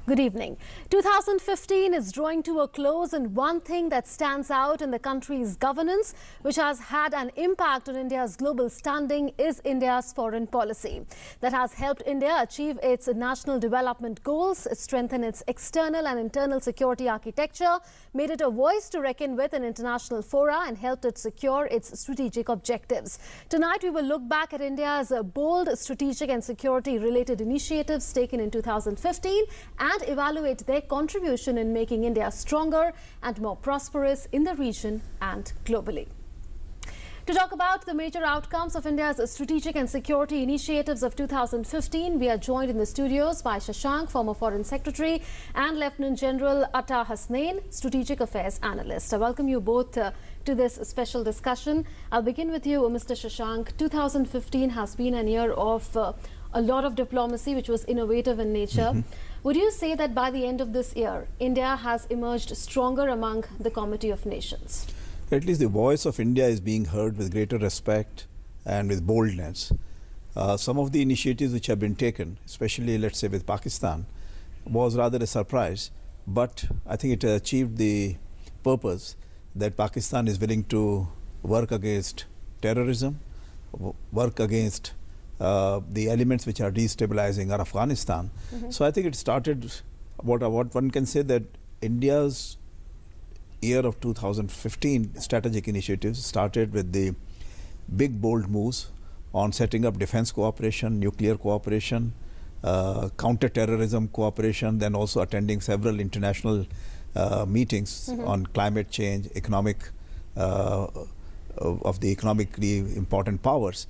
Good evening. 2015 is drawing to a close, and one thing that stands out in the country's governance, which has had an impact on India's global standing, is India's foreign policy. That has helped India achieve its national development goals, strengthen its external and internal security architecture, made it a voice to reckon with in international fora, and helped it secure its strategic objectives. Tonight, we will look back at India's bold strategic and security-related initiatives taken in 2015 and evaluate their contribution in making India stronger and more prosperous in the region and globally. To talk about the major outcomes of India's strategic and security initiatives of 2015, we are joined in the studios by Shashank, former Foreign Secretary, and Lieutenant General Atta Hasnain, Strategic Affairs Analyst. I welcome you both to this special discussion. I'll begin with you, Mr. Shashank. 2015 has been a year of a lot of diplomacy, which was innovative in nature. Would you say that by the end of this year, India has emerged stronger among the Committee of Nations? At least the voice of India is being heard with greater respect and with boldness. Some of the initiatives which have been taken, especially let's say with Pakistan, was rather a surprise, but I think it achieved the purpose that Pakistan is willing to work against terrorism, work against the elements which are destabilizing Afghanistan. So I think it started, what one can say, that India's year of 2015 strategic initiatives started with the big bold moves on setting up defense cooperation, nuclear cooperation, counter-terrorism cooperation, then also attending several international meetings on climate change, economic of the economically important powers.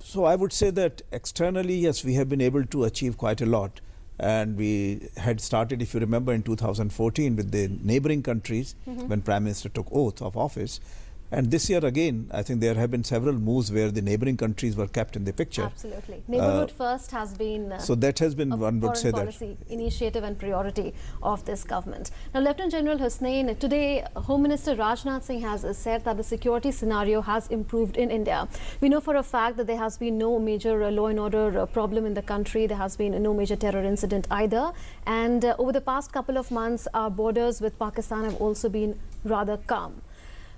So I would say that externally, yes, we have been able to achieve quite a lot. And we had started, if you remember, in 2014 with the neighboring countries when Prime Minister took oath of office. And this year again, I think there have been several moves where the neighboring countries were kept in the picture. Absolutely. Neighborhood first has been so that has been, one would say, that policy initiative and priority of this government. Now, Lieutenant General Hasnain, today Home Minister Rajnath Singh has said that the security scenario has improved in India. We know for a fact that there has been no major law and order problem in the country. There has been no major terror incident either. And over the past couple of months, our borders with Pakistan have also been rather calm.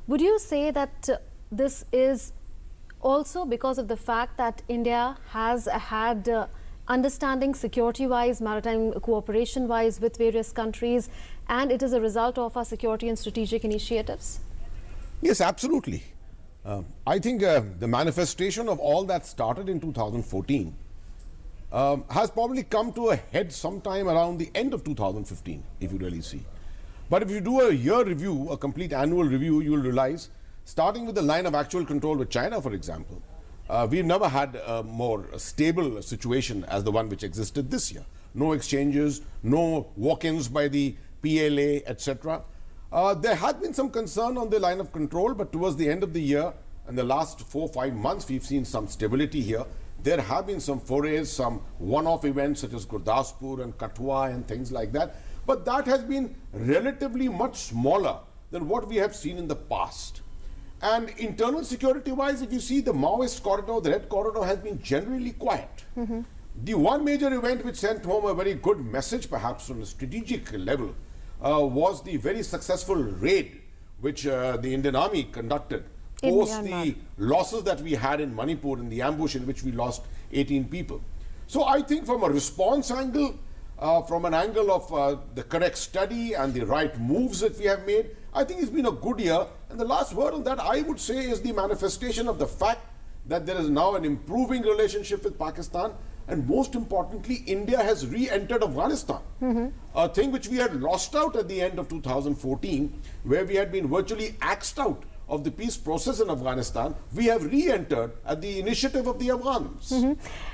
Would you say that this is also because of the fact that India has had understanding security-wise, maritime cooperation-wise with various countries, and it is a result of our security and strategic initiatives? Yes, absolutely. I think the manifestation of all that started in 2014 has probably come to a head sometime around the end of 2015, if you really see. But if you do a year review, a complete annual review, you will realize, starting with the line of actual control with China, for example, we've never had a more stable situation as the one which existed this year. No exchanges, no walk-ins by the PLA, etc. There had been some concern on the line of control, but towards the end of the year, in the last 4 or 5 months, we've seen some stability here. There have been some forays, some one-off events such as Gurdaspur and Kathua and things like that. But that has been relatively much smaller than what we have seen in the past. And internal security-wise, if you see, the Maoist corridor, the Red Corridor, has been generally quiet. The one major event which sent home a very good message, perhaps on a strategic level, was the very successful raid which the Indian Army conducted post the losses that we had in Manipur, in the ambush in which we lost 18 people. So I think from a response angle, from an angle of the correct study and the right moves that we have made, I think it's been a good year. And the last word on that, I would say, is the manifestation of the fact that there is now an improving relationship with Pakistan. And most importantly, India has re-entered Afghanistan, a thing which we had lost out at the end of 2014, where we had been virtually axed out of the peace process in Afghanistan. We have re-entered at the initiative of the Afghans.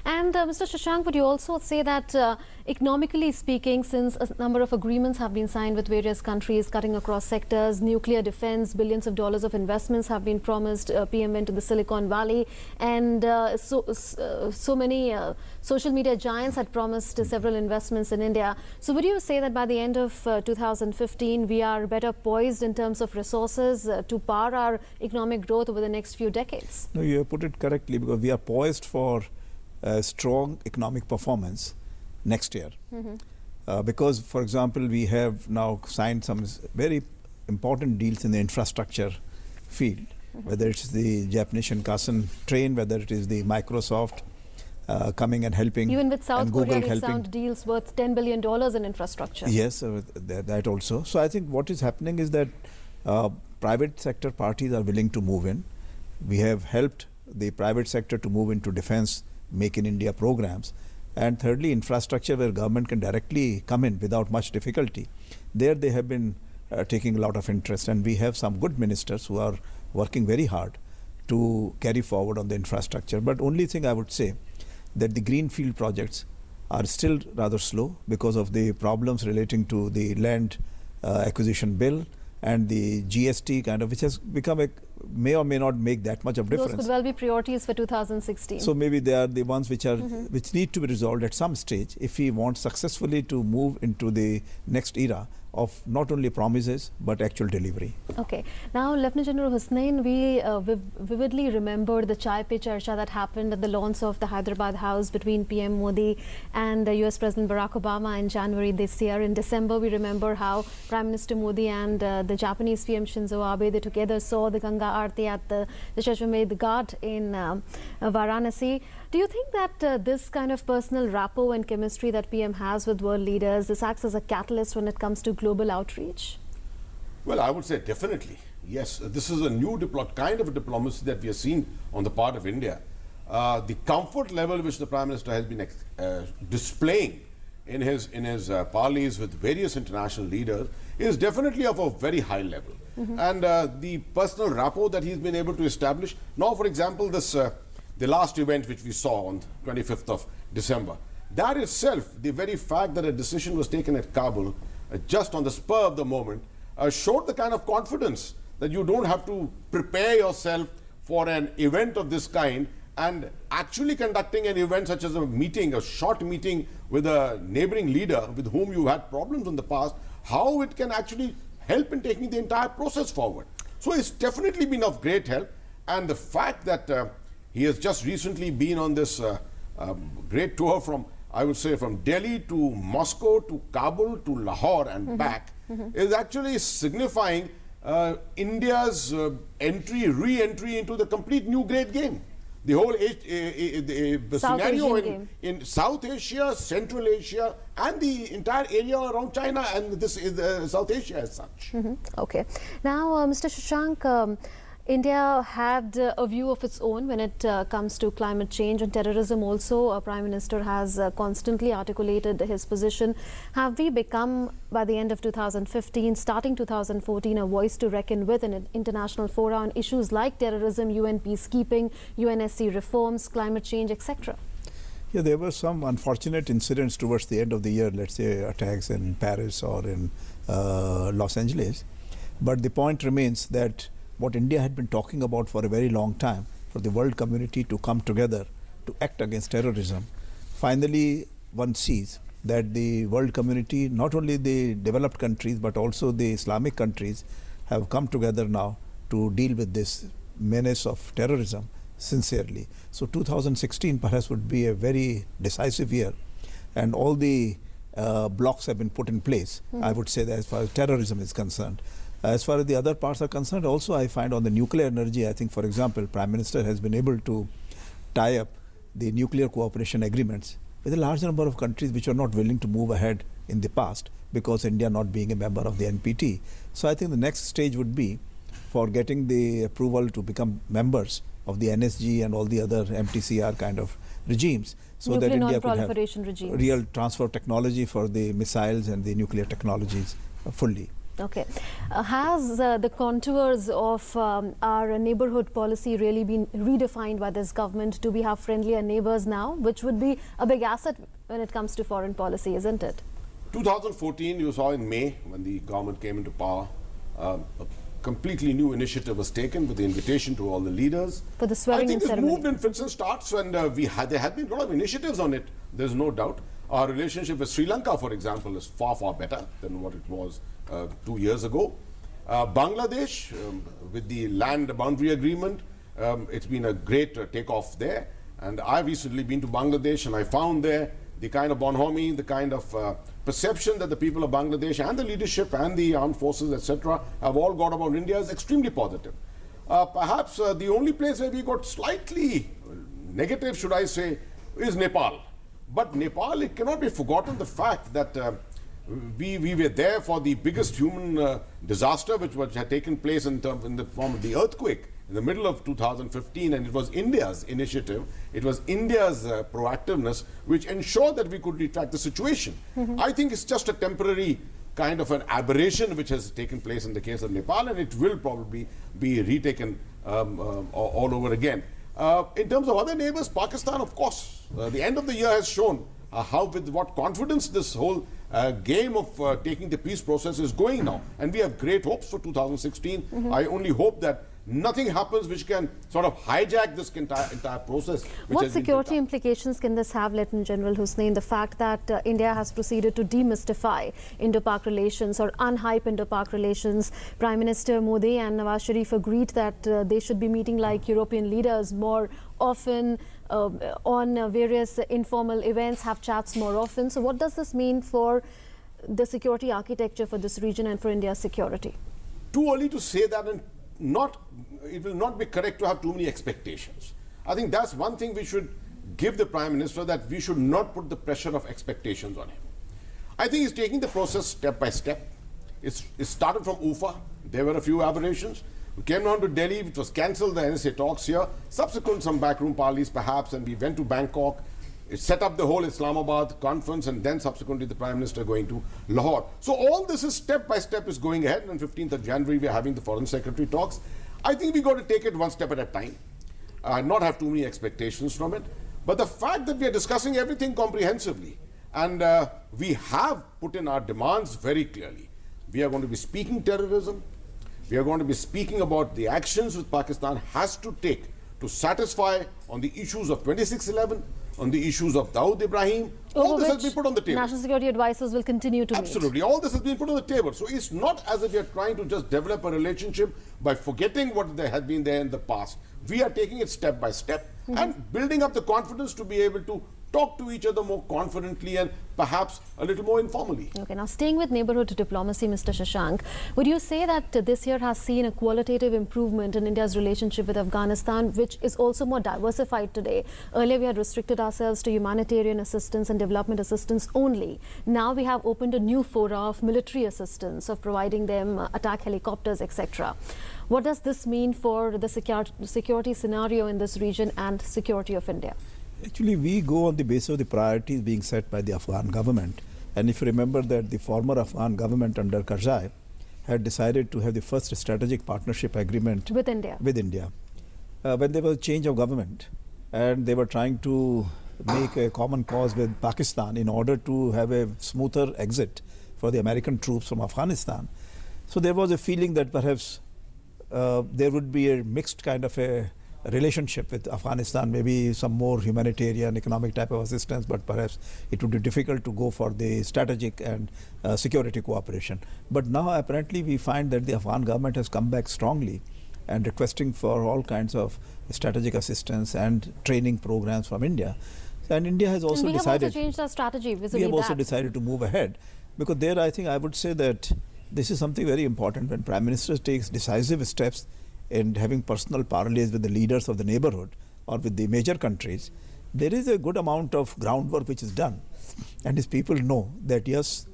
And Mr. Shashank, would you also say that economically speaking, since a number of agreements have been signed with various countries cutting across sectors, nuclear defense, billions of dollars of investments have been promised, PM went to the Silicon Valley, and so many social media giants had promised several investments in India. So would you say that by the end of 2015, we are better poised in terms of resources to power our economic growth over the next few decades? No, you have put it correctly, because we are poised for strong economic performance next year. because, for example, we have now signed some very important deals in the infrastructure field, whether it's the Japanese Shinkansen train, whether it is the Microsoft coming and helping, Even with South and Korea, Google we've helping. signed deals worth $10 billion in infrastructure. Yes, that also. So I think what is happening is that private sector parties are willing to move in. We have helped the private sector to move into defense, Make in India programs. And thirdly, infrastructure where government can directly come in without much difficulty. There they have been taking a lot of interest, and we have some good ministers who are working very hard to carry forward on the infrastructure. But only thing I would say that the greenfield projects are still rather slow because of the problems relating to the land acquisition bill and the GST kind of, which has become may or may not make that much of difference. Those could well be priorities for 2016. So maybe they are the ones which are which need to be resolved at some stage if we want successfully to move into the next era of not only promises but actual delivery. Okay. Now, Lieutenant General Hussain, we vividly remember the Chai Pe Charcha that happened at the launch of the Hyderabad House between PM Modi and US President Barack Obama in January this year. In December, we remember how Prime Minister Modi and the Japanese PM Shinzo Abe, they together saw the Ganga Aarti at the Dashashwamedh Ghat in Varanasi. Do you think that this kind of personal rapport and chemistry that PM has with world leaders, this acts as a catalyst when it comes to global outreach? Well, I would say definitely. Yes, this is a new kind of a diplomacy that we are seeing on the part of India. The comfort level which the Prime Minister has been displaying in his parleys with various international leaders is definitely of a very high level. And the personal rapport that he's been able to establish. Now, for example, this the last event which we saw on 25th of December, that itself, the very fact that a decision was taken at Kabul just on the spur of the moment, showed the kind of confidence that you don't have to prepare yourself for an event of this kind, and actually conducting an event such as a meeting, a short meeting with a neighboring leader with whom you had problems in the past, how it can actually help in taking the entire process forward. So it's definitely been of great help, and the fact that he has just recently been on this great tour from, I would say, from Delhi to Moscow to Kabul to Lahore and back is actually signifying India's re-entry into the complete new great game. The whole the scenario in South Asia, Central Asia, and the entire area around China, and this is South Asia as such. Okay. Now, Mr. Shashank, India had a view of its own when it comes to climate change and terrorism also. Our Prime Minister has constantly articulated his position. Have we become, by the end of 2015, starting 2014, a voice to reckon with in an international fora on issues like terrorism, UN peacekeeping, UNSC reforms, climate change, etc.? Yeah, there were some unfortunate incidents towards the end of the year, let's say attacks in Paris or in Los Angeles. But the point remains that what India had been talking about for a very long time, for the world community to come together to act against terrorism, finally one sees that the world community, not only the developed countries but also the Islamic countries, have come together now to deal with this menace of terrorism sincerely. So 2016 perhaps would be a very decisive year, and all the blocks have been put in place, I would say, that as far as terrorism is concerned. As far as the other parts are concerned, also I find on the nuclear energy, I think, for example, Prime Minister has been able to tie up the nuclear cooperation agreements with a large number of countries which are not willing to move ahead in the past because India not being a member of the NPT. So I think the next stage would be for getting the approval to become members of the NSG and all the other MTCR kind of regimes, so nuclear that India could have regimes. Real transfer of technology for the missiles and the nuclear technologies fully. Okay. Has the contours of our neighborhood policy really been redefined by this government? Do we have friendlier neighbors now, which would be a big asset when it comes to foreign policy, isn't it? 2014, you saw in May, when the government came into power, a completely new initiative was taken with the invitation to all the leaders. For the swearing-in I think this ceremony. movement, for instance, starts when there had been a lot of initiatives on it, there's no doubt. Our relationship with Sri Lanka, for example, is far, far better than what it was 2 years ago. Bangladesh, with the land boundary agreement, it's been a great takeoff there. And I've recently been to Bangladesh, and I found there the kind of bonhomie, the kind of perception that the people of Bangladesh and the leadership and the armed forces, etc., have all got about India is extremely positive. Perhaps the only place where we got slightly negative, should I say, is Nepal. But Nepal, it cannot be forgotten the fact that we were there for the biggest human disaster which had taken place in the form of the earthquake in the middle of 2015, and it was India's initiative, it was India's proactiveness which ensured that we could retract the situation. I think it's just a temporary kind of an aberration which has taken place in the case of Nepal, and it will probably be retaken all over again. In terms of other neighbors, Pakistan, of course, the end of the year has shown with what confidence this whole game of taking the peace process is going now. And we have great hopes for 2016. I only hope that nothing happens which can sort of hijack this entire process. What security implications can this have, Lieutenant General Hussain? The fact that India has proceeded to demystify Indo-Pak relations or unhype Indo-Pak relations. Prime Minister Modi and Nawaz Sharif agreed that they should be meeting like European leaders more often on various informal events, have chats more often. So what does this mean for the security architecture for this region and for India's security? Too early to say that, and it will not be correct to have too many expectations. I think that's one thing we should give the Prime Minister, that we should not put the pressure of expectations on him. I think he's taking the process step by step. It started from UFA. There were a few aberrations. We came down to Delhi, it was cancelled, the NSA talks here. Subsequent some backroom parleys perhaps, and we went to Bangkok. It set up the whole Islamabad conference, and then subsequently the Prime Minister going to Lahore. So all this is step by step is going ahead. On 15th of January, we are having the Foreign Secretary talks. I think we got to take it one step at a time, not have too many expectations from it. But the fact that we are discussing everything comprehensively, and we have put in our demands very clearly. We are going to be speaking terrorism. We are going to be speaking about the actions which Pakistan has to take to satisfy on the issues of 2611, on the issues of Dawood Ibrahim. All this has been put on the table. National security advisors will continue to Absolutely. All this has been put on the table. So it's not as if we are trying to just develop a relationship by forgetting what there has been there in the past. We are taking it step by step and building up the confidence to be able to talk to each other more confidently and perhaps a little more informally. Okay, now staying with neighborhood diplomacy, Mr. Shashank, would you say that this year has seen a qualitative improvement in India's relationship with Afghanistan, which is also more diversified today? Earlier, we had restricted ourselves to humanitarian assistance and development assistance only. Now we have opened a new fora of military assistance, of providing them attack helicopters, etc. What does this mean for the security scenario in this region and security of India? Actually, we go on the basis of the priorities being set by the Afghan government. And if you remember that the former Afghan government under Karzai had decided to have the first strategic partnership agreement with India. When there was a change of government and they were trying to make a common cause with Pakistan in order to have a smoother exit for the American troops from Afghanistan. So there was a feeling that perhaps there would be a mixed kind of a relationship with Afghanistan, maybe some more humanitarian, economic type of assistance, but perhaps it would be difficult to go for the strategic and security cooperation. But now apparently we find that the Afghan government has come back strongly and requesting for all kinds of strategic assistance and training programs from India. And India has also we decided... have also changed our strategy vis-a-vis We have also that. decided to move ahead. Because there I think I would say that this is something very important when Prime Minister takes decisive steps in having personal parleys with the leaders of the neighborhood or with the major countries. There is a good amount of groundwork which is done. And his people know that yes,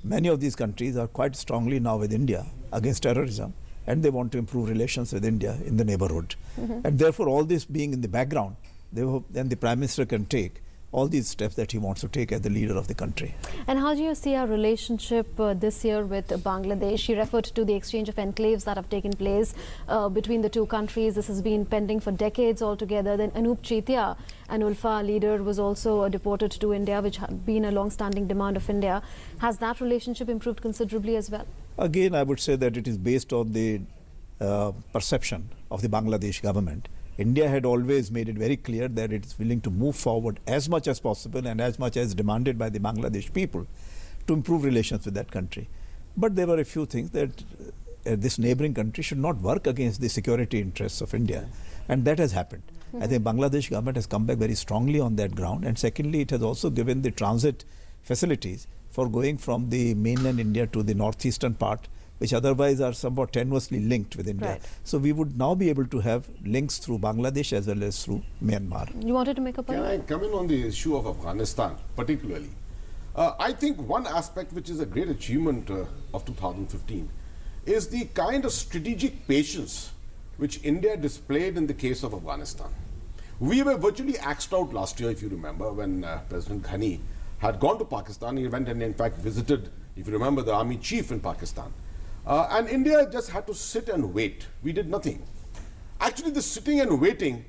many of these countries are quite strongly now with India against terrorism, and they want to improve relations with India in the neighborhood. And therefore all this being in the background, they hope then the Prime Minister can take all these steps that he wants to take as the leader of the country. And how do you see our relationship this year with Bangladesh? You referred to the exchange of enclaves that have taken place between the two countries. This has been pending for decades altogether. Then Anup Chetia, an ULFA leader, was also deported to India, which had been a long-standing demand of India. Has that relationship improved considerably as well? Again, I would say that it is based on the perception of the Bangladesh government. India had always made it very clear that it is willing to move forward as much as possible and as much as demanded by the Bangladesh people to improve relations with that country. But there were a few things that this neighboring country should not work against the security interests of India, and that has happened. I think Bangladesh government has come back very strongly on that ground. And secondly, it has also given the transit facilities for going from the mainland India to the northeastern part, which otherwise are somewhat tenuously linked with India. Right. So we would now be able to have links through Bangladesh as well as through Myanmar. You wanted to make a point? Can I come in on the issue of Afghanistan particularly? I think one aspect which is a great achievement of 2015 is the kind of strategic patience which India displayed in the case of Afghanistan. We were virtually axed out last year, if you remember, when President Ghani had gone to Pakistan. He went and in fact visited, if you remember, the army chief in Pakistan. And India just had to sit and wait. We did nothing. Actually, the sitting and waiting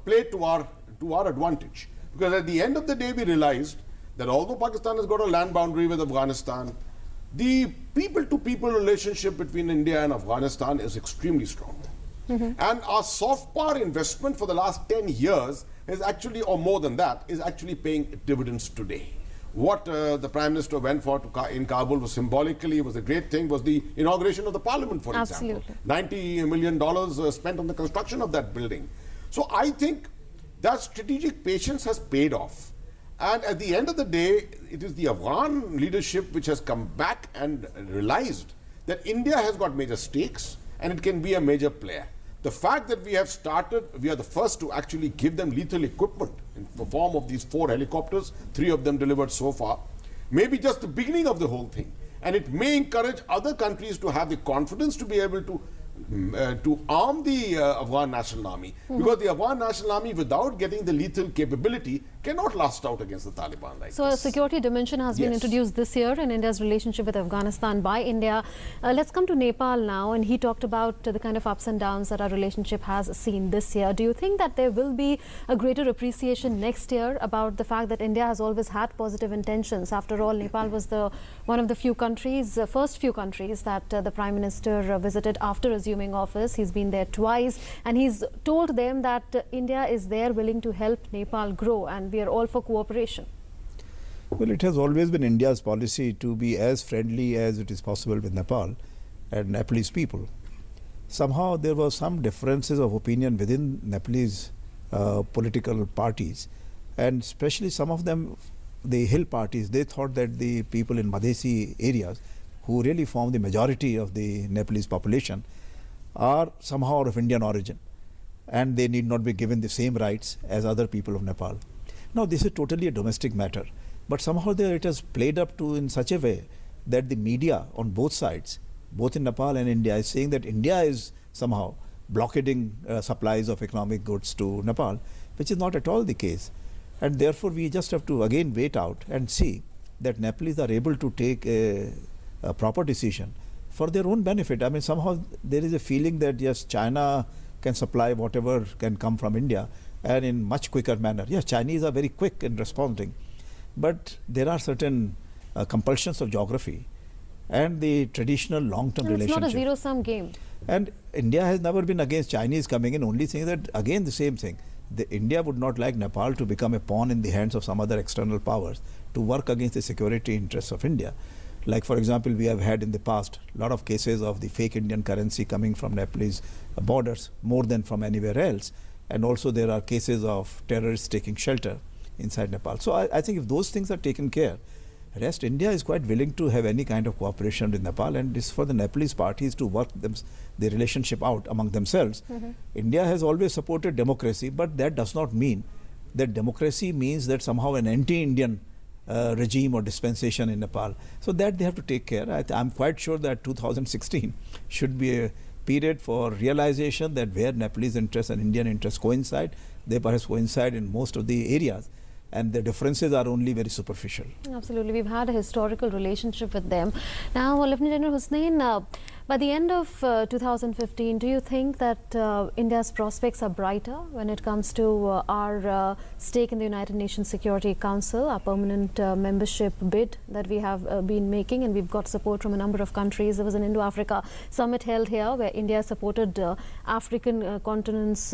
played to our advantage. Because at the end of the day, we realized that although Pakistan has got a land boundary with Afghanistan, the people-to-people relationship between India and Afghanistan is extremely strong. And our soft power investment for the last 10 years is actually, or more than that, is actually paying dividends today. What the Prime Minister went for in Kabul was symbolically, was a great thing, was the inauguration of the parliament, for example. $90 million spent on the construction of that building. So I think that strategic patience has paid off. And at the end of the day, it is the Afghan leadership which has come back and realized that India has got major stakes and it can be a major player. The fact that we are the first to actually give them lethal equipment in the form of these 4 helicopters, 3 of them delivered so far, may be just the beginning of the whole thing. And it may encourage other countries to have the confidence to be able to arm the Afghan National Army. Because the Afghan National Army, without getting the lethal capability, cannot last out against the Taliban like So this. a security dimension has been introduced this year in India's relationship with Afghanistan by India. Let's come to Nepal now, and he talked about the kind of ups and downs that our relationship has seen this year. Do you think that there will be a greater appreciation next year about the fact that India has always had positive intentions? After all, Nepal was one of the few countries, first few countries that the Prime Minister visited after assuming office. He's been there twice, and he's told them that India is there willing to help Nepal grow, and we are all for cooperation. Well, it has always been India's policy to be as friendly as it is possible with Nepal and Nepalese people. Somehow there were some differences of opinion within Nepalese political parties, and especially some of them, the hill parties, they thought that the people in Madhesi areas, who really form the majority of the Nepalese population, are somehow of Indian origin, and they need not be given the same rights as other people of Nepal. Now, this is totally a domestic matter, but somehow it has played up to in such a way that the media on both sides, both in Nepal and India, is saying that India is somehow blockading supplies of economic goods to Nepal, which is not at all the case. And therefore, we just have to again wait out and see that Nepalese are able to take a proper decision for their own benefit. I mean, somehow there is a feeling that yes, China can supply whatever can come from India, and in much quicker manner. Yes, Chinese are very quick in responding, but there are certain compulsions of geography and the traditional long-term relationship. It's not a zero-sum game. And India has never been against Chinese coming in, only saying that, again, the same thing. India would not like Nepal to become a pawn in the hands of some other external powers to work against the security interests of India. Like, for example, we have had in the past a lot of cases of the fake Indian currency coming from Nepalese borders more than from anywhere else. And also there are cases of terrorists taking shelter inside Nepal. So I think if those things are taken care, rest India is quite willing to have any kind of cooperation with Nepal, and it's for the Nepalese parties to work the relationship out among themselves. India has always supported democracy, but that does not mean that democracy means that somehow an anti-Indian regime or dispensation in Nepal. So that they have to take care. I'm quite sure that 2016 should be a period for realization that where Nepalese interests and Indian interests coincide, they perhaps coincide in most of the areas, and the differences are only very superficial. Absolutely. We've had a historical relationship with them. Now, Lieutenant General Hussain, by the end of 2015, do you think that India's prospects are brighter when it comes to our stake in the United Nations Security Council, our permanent membership bid that we have been making, and we've got support from a number of countries? There was an Indo-Africa summit held here where India supported African continent's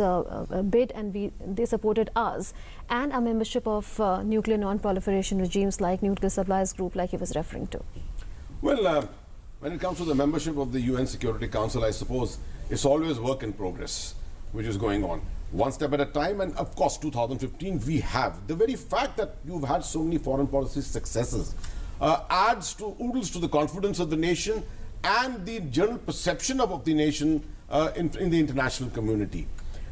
bid, and they supported us, and our membership of nuclear non-proliferation regimes like Nuclear Suppliers Group, like he was referring to. Well, when it comes to the membership of the UN Security Council, I suppose it's always work in progress, which is going on. one step at a time. And of course, 2015, we have. The very fact that you've had so many foreign policy successes oodles to the confidence of the nation and the general perception of the nation in the international community.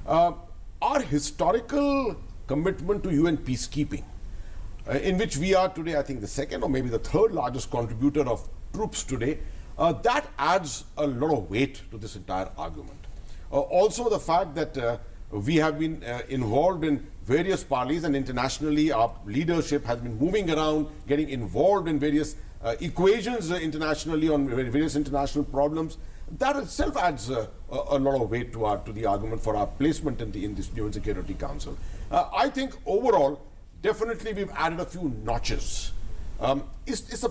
Our historical commitment to UN peacekeeping, in which we are today, I think, the second or maybe the third largest contributor of troops today, that adds a lot of weight to this entire argument. Also, the fact that we have been involved in various parleys, and internationally our leadership has been moving around, getting involved in various equations internationally on various international problems. That itself adds a lot of weight to the argument for our placement in this UN Security Council. I think overall, definitely we've added a few notches. It's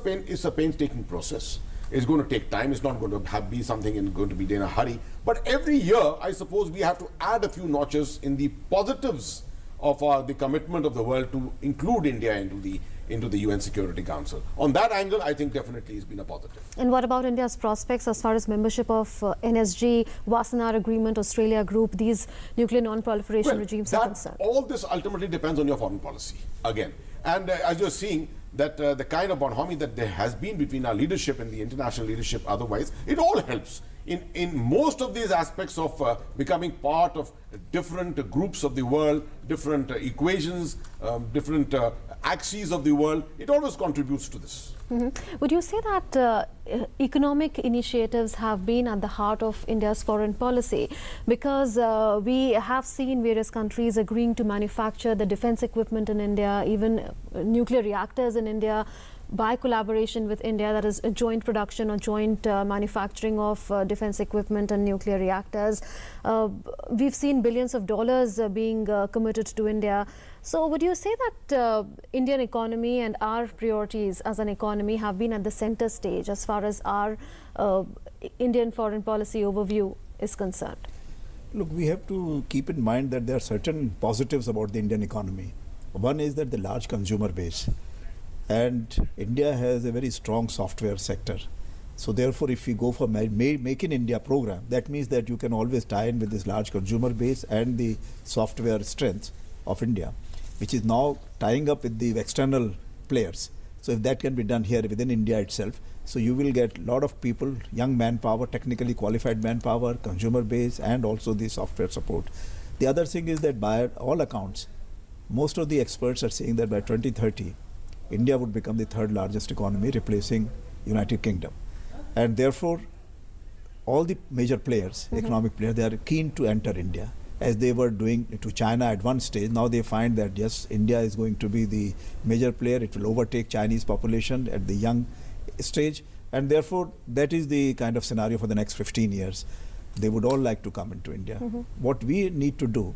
a painstaking process. It's going to take time. It's not going to be something going to be in a hurry. But every year, I suppose we have to add a few notches in the positives of the commitment of the world to include India into the UN Security Council. On that angle, I think definitely has been a positive. And what about India's prospects as far as membership of NSG, Wassenaar Agreement, Australia Group, these nuclear non-proliferation regimes are concerned? All this ultimately depends on your foreign policy, again. And as you're seeing, that the kind of bonhomie that there has been between our leadership and the international leadership otherwise, it all helps in most of these aspects of becoming part of different groups of the world, different equations, different axes of the world. It always contributes to this. Would you say that economic initiatives have been at the heart of India's foreign policy? Because we have seen various countries agreeing to manufacture the defense equipment in India, even nuclear reactors in India, by collaboration with India, that is a joint production or joint manufacturing of defense equipment and nuclear reactors. We've seen billions of dollars being committed to India. So would you say that Indian economy and our priorities as an economy have been at the center stage as far as our Indian foreign policy overview is concerned? Look, we have to keep in mind that there are certain positives about the Indian economy. One is that the large consumer base. And India has a very strong software sector. So therefore, if we go for Make in India program, that means that you can always tie in with this large consumer base and the software strength of India, which is now tying up with the external players. So if that can be done here within India itself, so you will get a lot of people, young manpower, technically qualified manpower, consumer base, and also the software support. The other thing is that by all accounts, most of the experts are saying that by 2030, India would become the third largest economy, replacing United Kingdom. And therefore, all the major players, economic players, they are keen to enter India, as they were doing to China at one stage. Now they find that yes, India is going to be the major player. It will overtake Chinese population at the young stage. And therefore, that is the kind of scenario for the next 15 years. They would all like to come into India. What we need to do,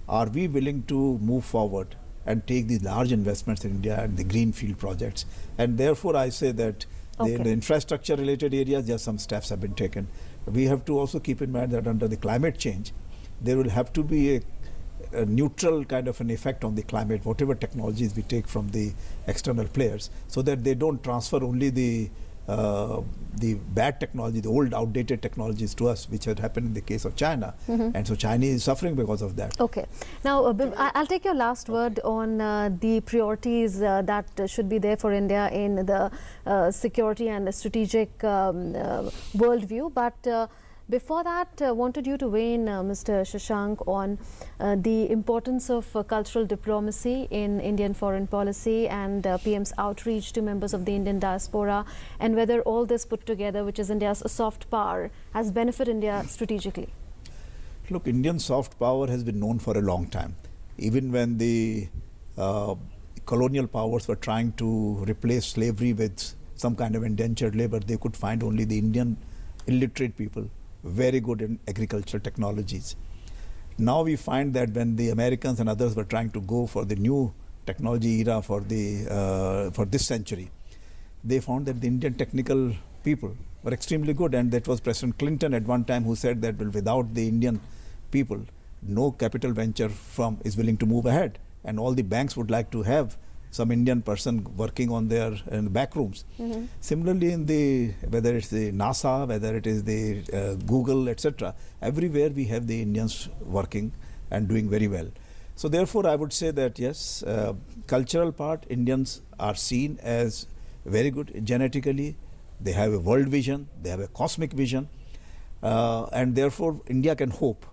are we willing to move forward and take these large investments in India and the greenfield projects? And therefore, I say that the infrastructure related areas, just some steps have been taken. We have to also keep in mind that under the climate change, there will have to be a neutral kind of an effect on the climate, whatever technologies we take from the external players, so that they don't transfer only the bad technology, the old outdated technologies to us, which had happened in the case of China. And so China is suffering because of that. Okay. Now, I'll take your last word on the priorities that should be there for India in the security and strategic worldview. But before that, wanted you to weigh in, Mr. Shashank, on the importance of cultural diplomacy in Indian foreign policy and PM's outreach to members of the Indian diaspora, and whether all this put together, which is India's soft power, has benefited India strategically. Look, Indian soft power has been known for a long time. Even when the colonial powers were trying to replace slavery with some kind of indentured labor, they could find only the Indian illiterate people very good in agricultural technologies. Now we find that when the Americans and others were trying to go for the new technology era for this century, they found that the Indian technical people were extremely good, and that was President Clinton at one time who said that, well, without the Indian people, no capital venture firm is willing to move ahead, and all the banks would like to have some Indian person working on their back rooms. Similarly, in whether it's the NASA, whether it is the Google, etc., everywhere we have the Indians working. and doing very well. So therefore, I would say that yes, cultural part, Indians are seen as very good genetically. They have a world vision, they have a cosmic vision, and therefore India can hope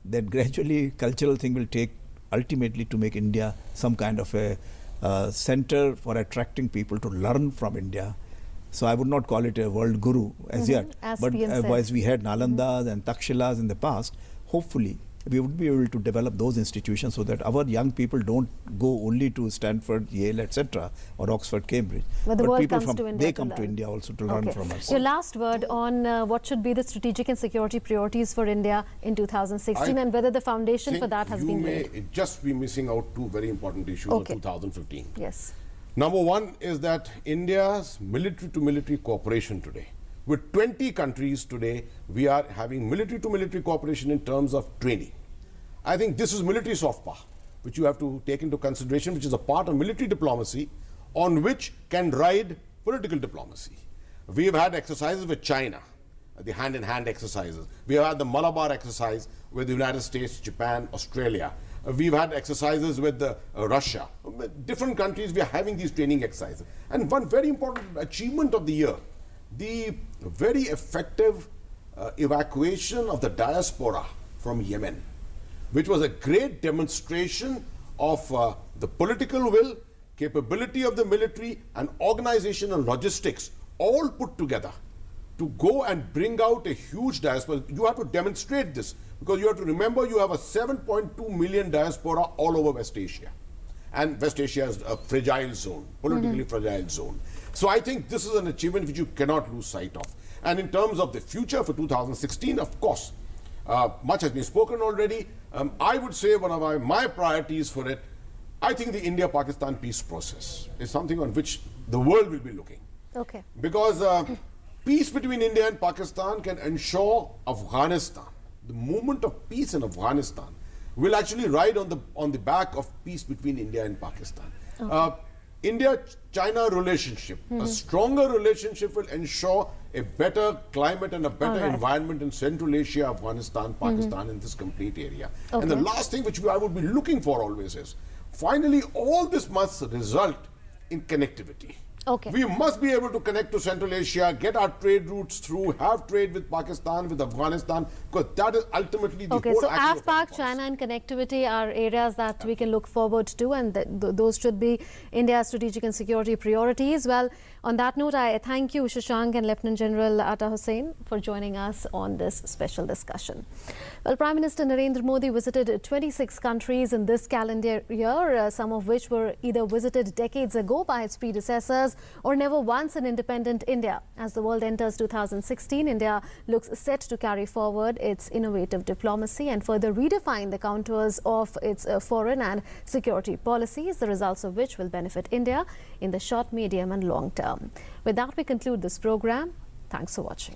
that gradually cultural thing will take ultimately to make India some kind of a center for attracting people to learn from India. So I would not call it a world guru as yet, As but PM said. as we had Nalandas and Takshilas in the past, hopefully we would be able to develop those institutions so that our young people don't go only to Stanford, Yale, etc., or Oxford, Cambridge. But the world people comes to India they to come to learn. India also to learn from us. Your last word on what should be the strategic and security priorities for India in 2016 and whether the foundation for that has been laid. You may just be missing out two very important issues Okay. of 2015. Yes. Number one is that India's military-to-military cooperation today, with 20 countries today, we are having military-to-military cooperation in terms of training. I think this is military soft power, which you have to take into consideration, which is a part of military diplomacy on which can ride political diplomacy. We have had exercises with China, the hand-in-hand exercises. We have had the Malabar exercise with the United States, Japan, Australia. We've had exercises with Russia. Different countries, we are having these training exercises. And one very important achievement of the year, the very effective evacuation of the diaspora from Yemen, which was a great demonstration of the political will, capability of the military, and organization and logistics all put together to go and bring out a huge diaspora. You have to demonstrate this because you have to remember you have a 7.2 million diaspora all over West Asia. And West Asia is a fragile zone, politically fragile zone. So I think this is an achievement which you cannot lose sight of. And in terms of the future for 2016, of course, much has been spoken already. I would say one of my priorities for it, I think the India-Pakistan peace process is something on which the world will be looking. Okay. Because peace between India and Pakistan can ensure Afghanistan, the movement of peace in Afghanistan, will actually ride on the back of peace between India and Pakistan. India-China relationship, a stronger relationship will ensure a better climate and a better environment in Central Asia, Afghanistan, Pakistan, in this complete area. And the last thing which I would be looking for always is, finally, all this must result in connectivity. Okay. We must be able to connect to Central Asia, get our trade routes through, have trade with Pakistan, with Afghanistan, because that is ultimately the Okay, whole so action of AFPAC, policy. China and connectivity are areas that we can look forward to, and those should be India's strategic and security priorities. Well, on that note, I thank you, Shashank and Lieutenant General Ata Hussain, for joining us on this special discussion. Well, Prime Minister Narendra Modi visited 26 countries in this calendar year, some of which were either visited decades ago by his predecessors or never once in independent India. As the world enters 2016, India looks set to carry forward its innovative diplomacy and further redefine the contours of its foreign and security policies, the results of which will benefit India in the short, medium and long term. With that, we conclude this program. Thanks for watching.